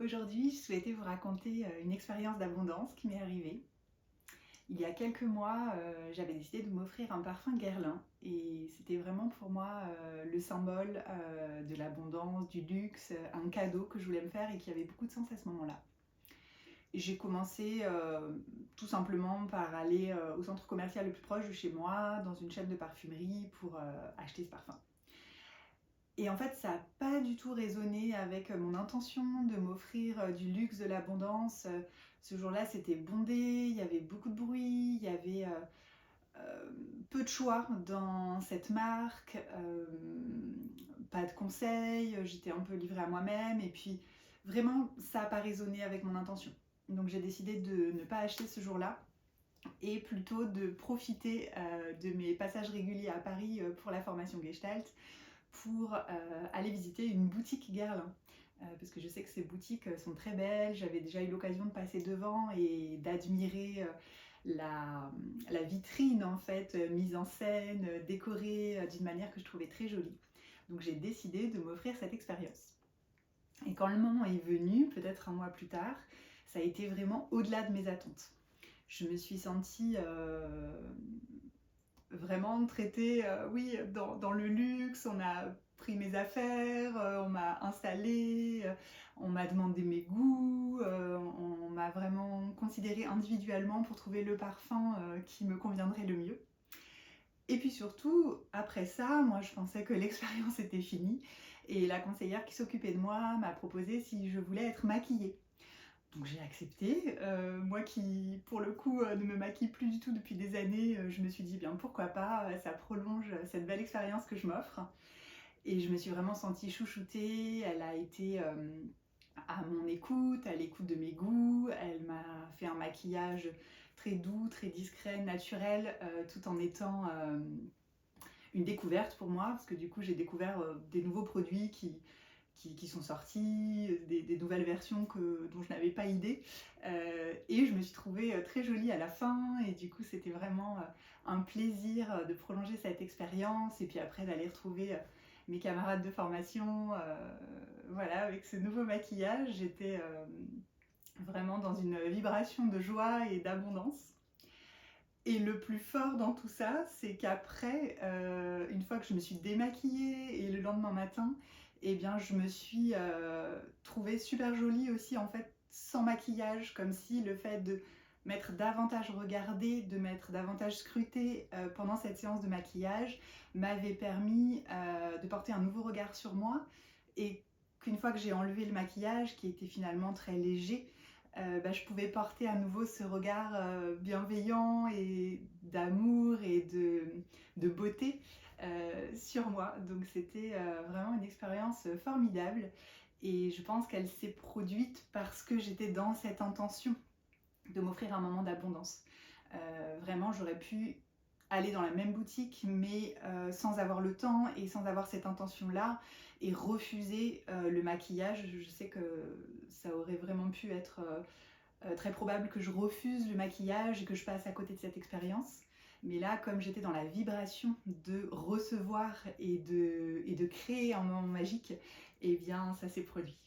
Aujourd'hui, je souhaitais vous raconter une expérience d'abondance qui m'est arrivée. Il y a quelques mois, j'avais décidé de m'offrir un parfum Guerlain et c'était vraiment pour moi le symbole de l'abondance, du luxe, un cadeau que je voulais me faire et qui avait beaucoup de sens à ce moment-là. J'ai commencé tout simplement par aller au centre commercial le plus proche de chez moi, dans une chaîne de parfumerie pour acheter ce parfum. Et en fait, ça n'a pas du tout résonné avec mon intention de m'offrir du luxe, de l'abondance. Ce jour-là, c'était bondé, il y avait beaucoup de bruit, il y avait peu de choix dans cette marque, pas de conseils, j'étais un peu livrée à moi-même et puis vraiment, ça n'a pas résonné avec mon intention. Donc j'ai décidé de ne pas acheter ce jour-là et plutôt de profiter de mes passages réguliers à Paris pour la formation Gestalt pour aller visiter une boutique Guerlain. Parce que je sais que ces boutiques sont très belles, j'avais déjà eu l'occasion de passer devant et d'admirer la vitrine en fait, mise en scène, décorée d'une manière que je trouvais très jolie. Donc j'ai décidé de m'offrir cette expérience. Et quand le moment est venu, peut-être un mois plus tard, ça a été vraiment au-delà de mes attentes. Je me suis sentie vraiment traité, oui, dans le luxe. On a pris mes affaires, on m'a installée, on m'a demandé mes goûts, on m'a vraiment considérée individuellement pour trouver le parfum qui me conviendrait le mieux. Et puis surtout, après ça, moi je pensais que l'expérience était finie et la conseillère qui s'occupait de moi m'a proposé si je voulais être maquillée. Donc j'ai accepté. Moi qui, pour le coup, ne me maquille plus du tout depuis des années, je me suis dit, bien pourquoi pas, ça prolonge cette belle expérience que je m'offre. Et je me suis vraiment sentie chouchoutée. Elle a été à mon écoute, à l'écoute de mes goûts. Elle m'a fait un maquillage très doux, très discret, naturel, tout en étant une découverte pour moi, parce que du coup j'ai découvert des nouveaux produits qui sont sortis, des nouvelles versions dont je n'avais pas idée. Et je me suis trouvée très jolie à la fin. Et du coup, c'était vraiment un plaisir de prolonger cette expérience. Et puis après, d'aller retrouver mes camarades de formation. Voilà, avec ce nouveau maquillage, j'étais vraiment dans une vibration de joie et d'abondance. Et le plus fort dans tout ça, c'est qu'après, une fois que je me suis démaquillée et le lendemain matin, eh bien, je me suis trouvée super jolie aussi, en fait, sans maquillage, comme si le fait de m'être davantage regardée, de m'être davantage scrutée pendant cette séance de maquillage m'avait permis de porter un nouveau regard sur moi et qu'une fois que j'ai enlevé le maquillage, qui était finalement très léger, je pouvais porter à nouveau ce regard bienveillant et d'amour et de beauté sur moi. Donc c'était vraiment une expérience formidable et je pense qu'elle s'est produite parce que j'étais dans cette intention de m'offrir un moment d'abondance. Vraiment, j'aurais pu aller dans la même boutique mais sans avoir le temps et sans avoir cette intention-là et refuser le maquillage. Je sais que ça aurait vraiment pu être très probable que je refuse le maquillage et que je passe à côté de cette expérience. Mais là, comme j'étais dans la vibration de recevoir et de créer un moment magique, eh bien ça s'est produit.